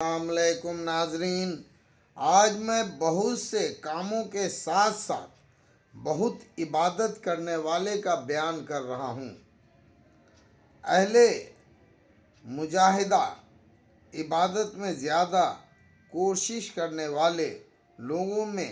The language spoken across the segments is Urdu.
السلام علیکم ناظرین، آج میں بہت سے کاموں کے ساتھ ساتھ بہت عبادت کرنے والے کا بیان کر رہا ہوں۔ اہل مجاہدہ، عبادت میں زیادہ کوشش کرنے والے لوگوں میں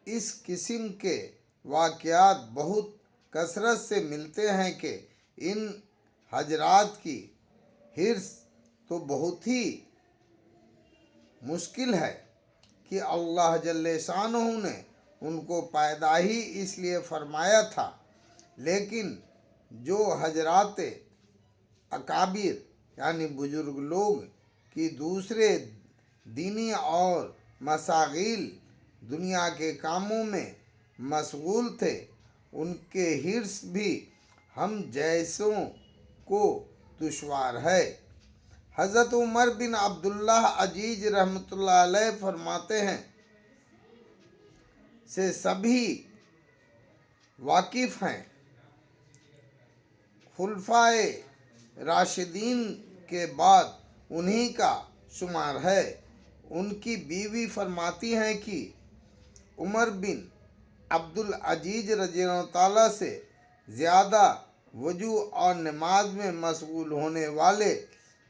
اس قسم کے واقعات بہت کثرت سے ملتے ہیں کہ ان حضرات کی حرص تو بہت ہی مشکل ہے کہ اللہ جل شانہ نے ان کو پیدا ہی اس لیے فرمایا تھا، لیکن جو حضرات اکابر یعنی بزرگ لوگ کی دوسرے دینی اور مشاغل دنیا کے کاموں میں مشغول تھے، ان کے حرص بھی ہم جیسوں کو دشوار ہے۔ حضرت عمر بن عبداللہ عزیز رحمۃ اللہ علیہ فرماتے ہیں سے سبھی واقف ہیں، خلفائے راشدین کے بعد انہی کا شمار ہے۔ ان کی بیوی فرماتی ہیں کہ عمر بن عبدالعزیز رضی اللہ تعالیٰ سے زیادہ وضو اور نماز میں مشغول ہونے والے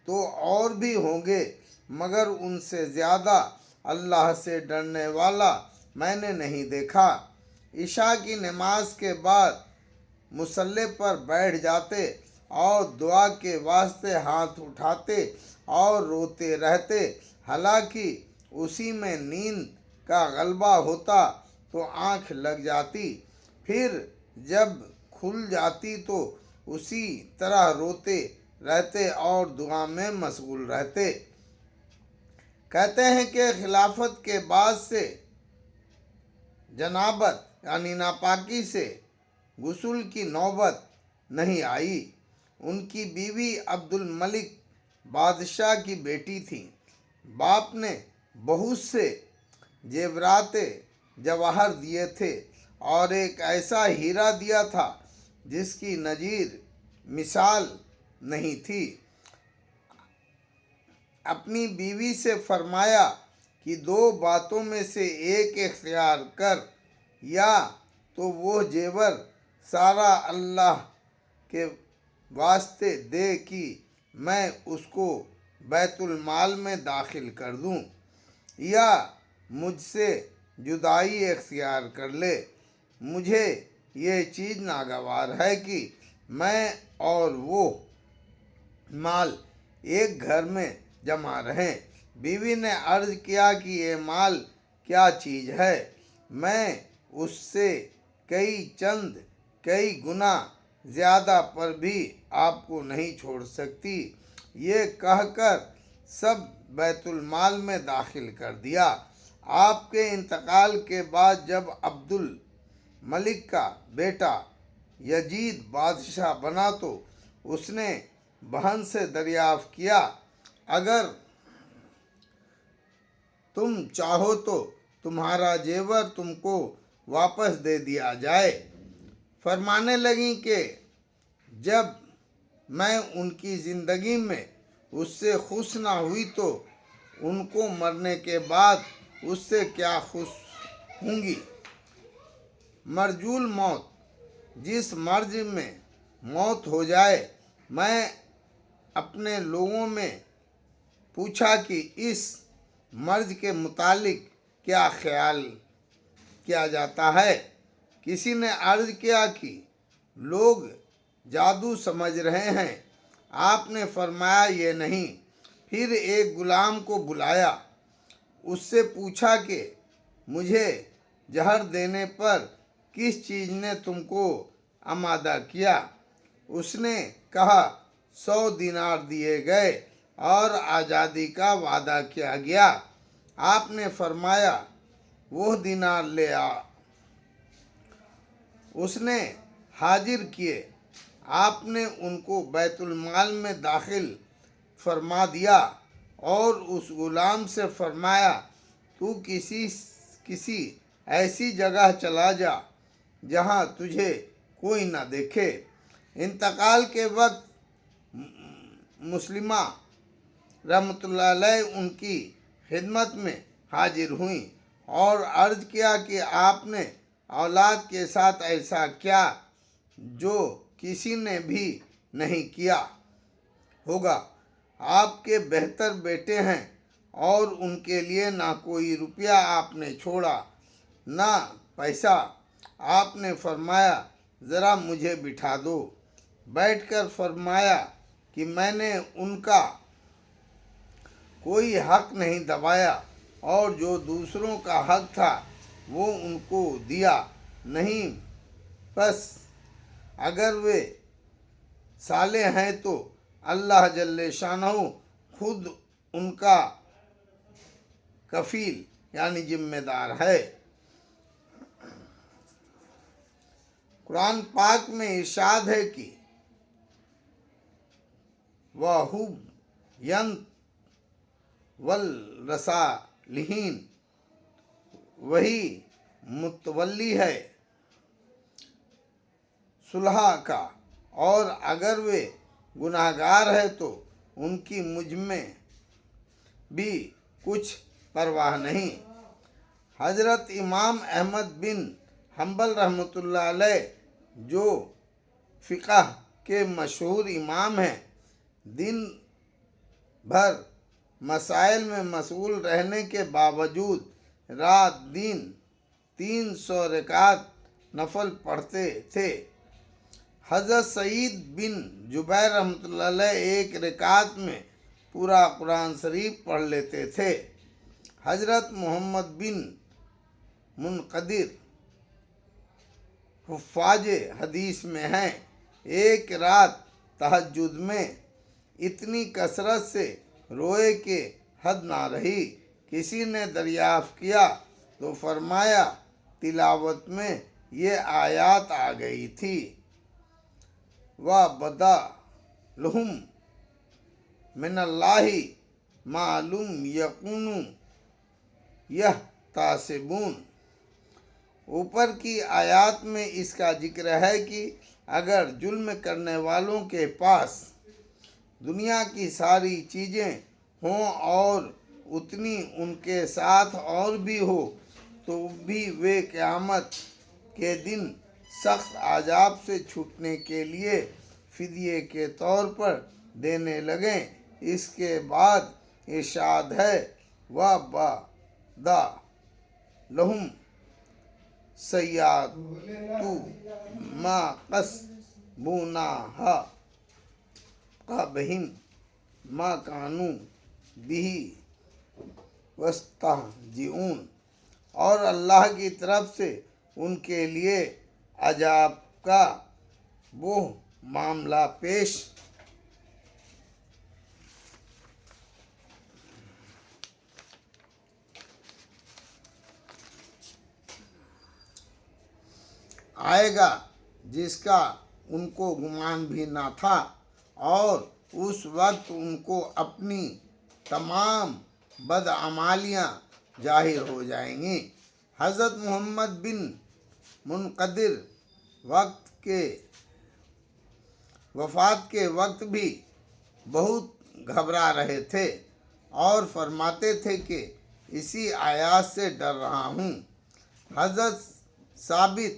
تو اور بھی ہوں گے، مگر ان سے زیادہ اللہ سے ڈرنے والا میں نے نہیں دیکھا۔ عشاء کی نماز کے بعد مصلی پر بیٹھ جاتے اور دعا کے واسطے ہاتھ اٹھاتے اور روتے رہتے، حالانکہ اسی میں نیند کا غلبہ ہوتا تو آنکھ لگ جاتی، پھر جب کھل جاتی تو اسی طرح روتے رہتے اور دعا میں مشغول رہتے۔ کہتے ہیں کہ خلافت کے بعد سے جنابت یعنی ناپاکی سے غسل کی نوبت نہیں آئی۔ ان کی بیوی عبد الملک بادشاہ کی بیٹی تھی۔ باپ نے بہت سے زیورات جواہر دیے تھے اور ایک ایسا ہیرا دیا تھا جس کی نظیر مثال نہیں تھی۔ اپنی بیوی سے فرمایا کہ دو باتوں میں سے ایک اختیار کر، یا تو وہ زیور سارا اللہ کے واسطے دے کہ میں اس کو بیت المال میں داخل کر دوں، یا مجھ سے جدائی اختیار کر لے۔ مجھے یہ چیز ناگوار ہے کہ میں اور وہ مال ایک گھر میں جمع رہیں۔ بیوی نے عرض کیا کہ یہ مال کیا چیز ہے؟ میں اس سے کئی گنا زیادہ پر بھی آپ کو نہیں چھوڑ سکتی۔ یہ کہہ کر سب بیت المال میں داخل کر دیا۔ آپ کے انتقال کے بعد جب عبد الملک کا بیٹا یزید بادشاہ بنا تو اس نے بہن سے دریافت کیا، اگر تم چاہو تو تمہارا زیور تم کو واپس دے دیا جائے۔ فرمانے لگیں کہ جب میں ان کی زندگی میں اس سے خوش نہ ہوئی تو ان کو مرنے کے بعد اس سے کیا خوش ہوں گی۔ مرجول موت، جس مرض میں موت ہو جائے۔ میں اپنے لوگوں میں پوچھا کہ اس مرض کے متعلق کیا خیال کیا جاتا ہے؟ کسی نے عرض کیا کہ لوگ جادو سمجھ رہے ہیں۔ آپ نے فرمایا یہ نہیں۔ پھر ایک غلام کو بلایا، اس سے پوچھا کہ مجھے زہر دینے پر کس چیز نے تم کو آمادہ کیا؟ اس نے کہا 100 دینار دیے گئے اور آزادی کا وعدہ کیا گیا۔ آپ نے فرمایا وہ دینار لے آ۔ اس نے حاضر کیے۔ آپ نے ان کو بیت المال میں داخل فرما دیا اور اس غلام سے فرمایا تو کسی ایسی جگہ چلا جا جہاں تجھے کوئی نہ دیکھے۔ انتقال کے وقت مسلمہ رحمۃ اللہ علیہ ان کی خدمت میں حاضر ہوئیں اور عرض کیا کہ آپ نے اولاد کے ساتھ ایسا کیا جو کسی نے بھی نہیں کیا ہوگا۔ آپ کے بہتر بیٹے ہیں اور ان کے لیے نہ کوئی روپیہ آپ نے چھوڑا نہ پیسہ۔ آپ نے فرمایا ذرا مجھے بٹھا دو۔ بیٹھ کر فرمایا کہ میں نے ان کا کوئی حق نہیں دبایا اور جو دوسروں کا حق تھا وہ ان کو دیا نہیں، بس اگر وہ صالح ہیں تو اللہ جل شانہ خود ان کا کفیل یعنی ذمہ دار ہے۔ قرآن پاک میں ارشاد ہے کہ وَهُوَ وَالصَّالِحِينَ، وہی متولی ہے صلح کا، اور اگر وہ گناہ گار ہے تو ان کی مجھ میں بھی کچھ پرواہ نہیں۔ حضرت امام احمد بن حنبل رحمۃ اللہ علیہ جو فقہ کے مشہور امام ہیں، دن بھر مسائل میں مشغول رہنے کے باوجود رات دن 300 رکعت نفل پڑھتے تھے۔ حضرت سعید بن جبیر رحمۃ اللہ علیہ ایک رکعت میں پورا قرآن شریف پڑھ لیتے تھے۔ حضرت محمد بن منقدر حفاظ حدیث میں ہیں، ایک رات تہجد میں اتنی کثرت سے روئے کہ حد نہ رہی۔ کسی نے دریافت کیا تو فرمایا تلاوت میں یہ آیات آ گئی تھی، وَبَدَا لَهُم مِّنَ اللَّهِ مَا لَمْ يَكُونُوا يَحْتَسِبُونَ۔ اوپر کی آیات میں اس کا ذکر ہے کہ اگر ظلم کرنے والوں کے پاس دنیا کی ساری چیزیں ہوں اور اتنی ان کے ساتھ اور بھی ہو تو بھی وہ قیامت کے دن سخت عذاب سے چھوٹنے کے لیے فدیے کے طور پر دینے لگیں۔ اس کے بعد ارشاد ہے وَبَدَا لَهُمْ سَیِّئَاتُ مَا کَسَبُوا وَحَاقَ بِهِم مَا كَانُوا بِهِ يَسْتَهْزِئُونَ، اور اللہ کی طرف سے ان کے لیے عذاب کا وہ معاملہ پیش آئے گا جس کا ان کو گمان بھی نہ تھا، اور اس وقت ان کو اپنی تمام بدعمالیاں ظاہر ہو جائیں گی۔ حضرت محمد بن منقدر وفات کے وقت بھی بہت گھبرا رہے تھے اور فرماتے تھے کہ اسی آیات سے ڈر رہا ہوں۔ حضرت ثابت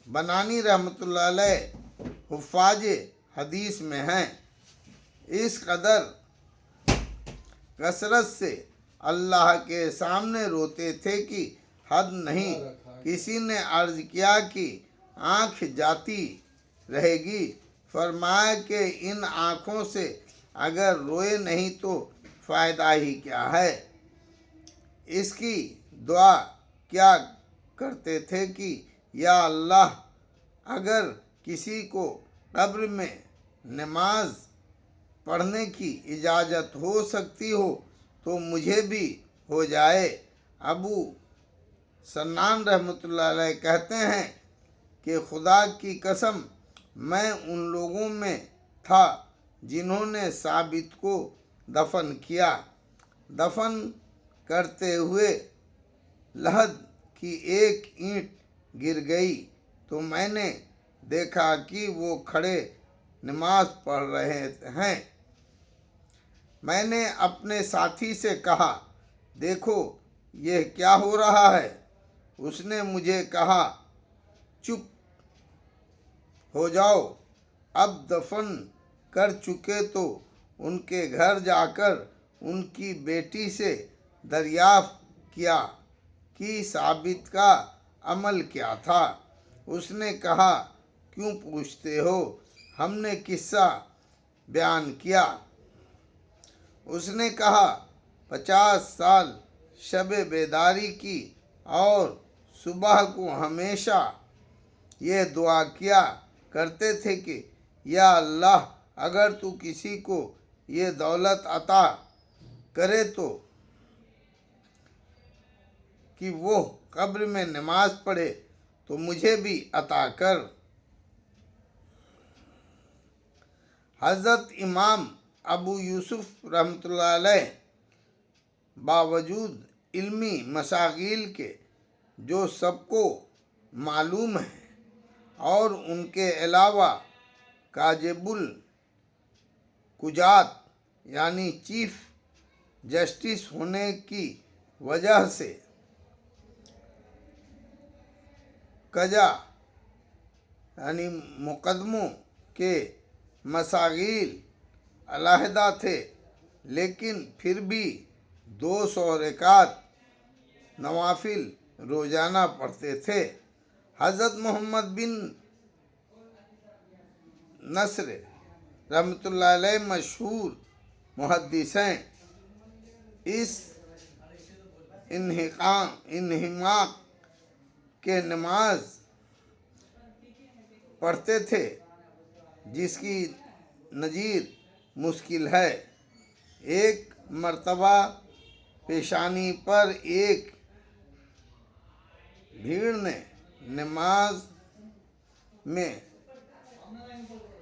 بنانی رحمۃ اللہ علیہ حفاظ حدیث میں ہیں، اس قدر کثرت سے اللہ کے سامنے روتے تھے کہ حد نہیں۔ کسی نے عرض کیا کہ آنکھ جاتی رہے گی؟ فرمایا کہ ان آنکھوں سے اگر روئے نہیں تو فائدہ ہی کیا ہے۔ اس کی دعا کیا کرتے تھے کہ یا اللہ، اگر کسی کو قبر میں نماز پڑھنے کی اجازت ہو سکتی ہو تو مجھے بھی ہو جائے۔ ابو سنان رحمۃ اللہ علیہ کہتے ہیں کہ خدا کی قسم میں ان لوگوں میں تھا جنہوں نے ثابت کو دفن کیا۔ دفن کرتے ہوئے لحد کی ایک اینٹ گر گئی تو میں نے دیکھا کہ وہ کھڑے نماز پڑھ رہے ہیں۔ میں نے اپنے ساتھی سے کہا دیکھو یہ کیا ہو رہا ہے۔ اس نے مجھے کہا چپ ہو جاؤ، اب دفن کر چکے تو ان کے گھر جا کر ان کی بیٹی سے دریافت کیا کہ ثابت کا عمل کیا تھا۔ اس نے کہا کیوں پوچھتے ہو، ہم نے قصہ بیان کیا۔ اس نے کہا 50 سال شب بیداری کی اور صبح کو ہمیشہ یہ دعا کیا کرتے تھے کہ یا اللہ اگر تو کسی کو یہ دولت عطا کرے تو کہ وہ قبر میں نماز پڑھے تو مجھے بھی عطا کر۔ حضرت امام ابو یوسف رحمۃ اللہ علیہ باوجود علمی مشاغل کے جو سب کو معلوم ہے اور ان کے علاوہ کاجب القجات یعنی چیف جسٹس ہونے کی وجہ سے قضا یعنی مقدموں کے مشاغل علیحدہ تھے، لیکن پھر بھی 200 رکعت نوافل روزانہ پڑھتے تھے۔ حضرت محمد بن نصر رحمۃ اللہ علیہ مشہور محدث ہیں۔ اس انہماک کے نماز پڑھتے تھے جس کی نظیر مشکل ہے۔ ایک مرتبہ پیشانی پر ایک بھیڑ نے نماز میں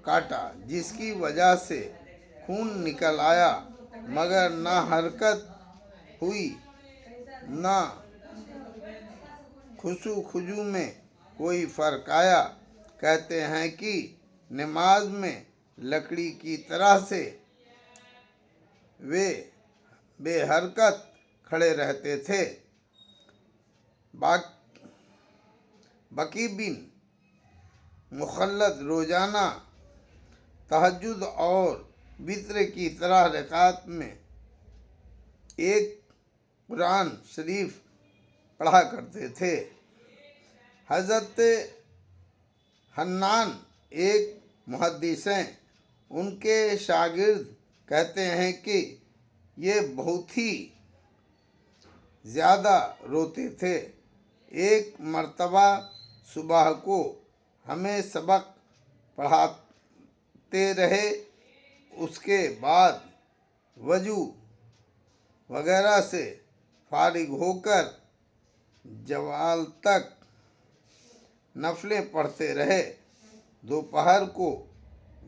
کاٹا جس کی وجہ سے خون نکل آیا، مگر نہ حرکت ہوئی نہ خضوع میں کوئی فرق آیا۔ کہتے ہیں کہ نماز میں لکڑی کی طرح سے وہ بے حرکت کھڑے رہتے تھے۔ بقی بن مخلد روزانہ تہجد اور وتر کی طرح رکعت میں ایک قرآن شریف پڑھا کرتے تھے۔ حضرت حنان ایک محدث ہیں، ان کے شاگرد کہتے ہیں کہ یہ بہت ہی زیادہ روتے تھے۔ ایک مرتبہ صبح کو ہمیں سبق پڑھاتے رہے، اس کے بعد وضو وغیرہ سے فارغ ہو کر زوال تک نفلیں پڑھتے رہے۔ دوپہر کو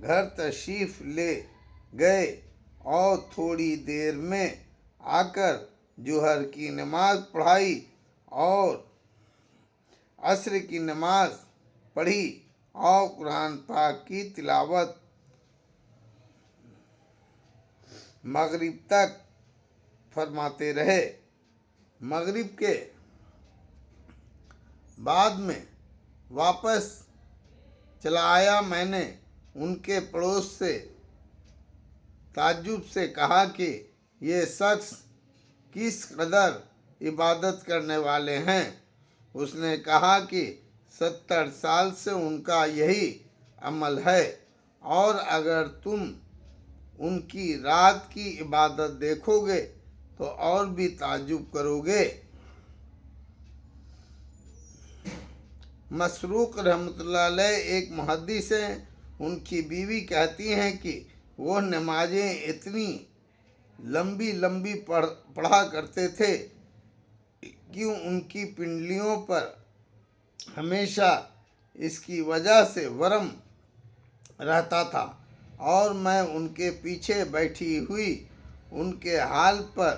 گھر تشریف لے گئے اور تھوڑی دیر میں آ کر ظہر کی نماز پڑھائی اور عصر کی نماز پڑھی اور قرآن پاک کی تلاوت مغرب تک فرماتے رہے۔ مغرب کے بعد میں واپس چلا آیا۔ میں نے ان کے پڑوس سے تعجب سے کہا کہ یہ شخص کس قدر عبادت کرنے والے ہیں۔ اس نے کہا کہ 70 سال سے ان کا یہی عمل ہے، اور اگر تم ان کی رات کی عبادت دیکھو گے تو اور بھی تعجب کرو گے۔ مسروق رحمۃ اللہ علیہ ایک محدث ہیں، ان کی بیوی کہتی ہیں کہ وہ نمازیں اتنی لمبی لمبی پڑھا کرتے تھے کہ ان کی پنڈلیوں پر ہمیشہ اس کی وجہ سے ورم رہتا تھا، اور میں ان کے پیچھے بیٹھی ہوئی ان کے حال پر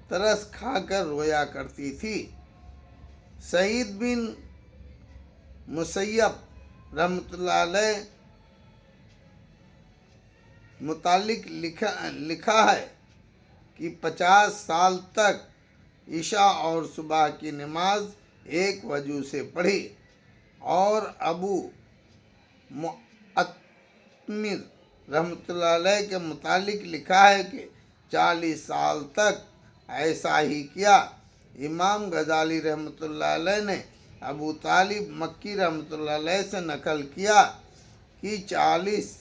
ترس کھا کر رویا کرتی تھی۔ سعید بن مسیب رحمۃ اللہ علیہ متعلق لکھا ہے کہ 50 سال تک عشاء اور صبح کی نماز ایک وجہ سے پڑھی۔ اور ابو معتمر رحمۃ اللہ علیہ کے متعلق لکھا ہے کہ 40 سال تک ایسا ہی کیا۔ امام غزالی رحمۃ اللہ علیہ نے ابو طالب مکی رحمۃ اللہ علیہ سے نقل کیا کہ 40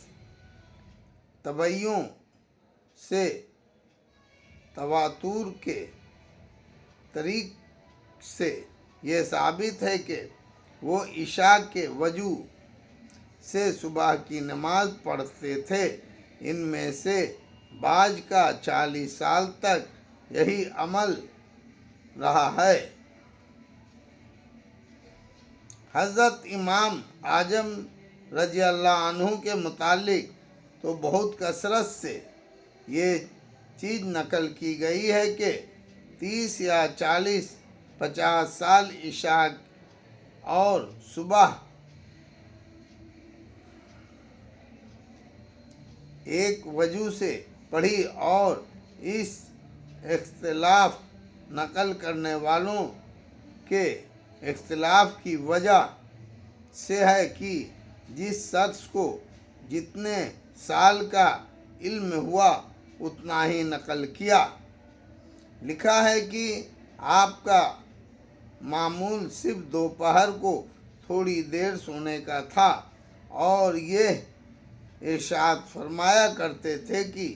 تابعیوں سے تواتر کے طریق سے یہ ثابت ہے کہ وہ عشاء کے وجہ سے صبح کی نماز پڑھتے تھے۔ ان میں سے بعض کا 40 سال تک یہی عمل رہا ہے۔ حضرت امام اعظم رضی اللہ عنہ کے متعلق تو بہت کثرت سے یہ چیز نقل کی گئی ہے کہ 30 یا 40 50 سال عشاء اور صبح ایک وجہ سے پڑھی، اور اس اختلاف نقل کرنے والوں کے اختلاف کی وجہ سے ہے کہ جس شخص کو جتنے سال کا علم ہوا اتنا ہی نقل کیا۔ لکھا ہے کہ آپ کا معمول صرف دوپہر کو تھوڑی دیر سونے کا تھا، اور یہ ارشاد فرمایا کرتے تھے کہ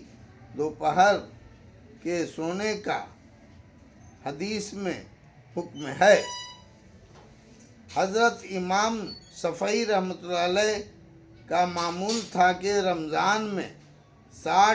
دوپہر کے سونے کا حدیث میں حکم ہے۔ حضرت امام شافعی رحمۃ اللہ علیہ کا معمول تھا کہ رمضان میں 60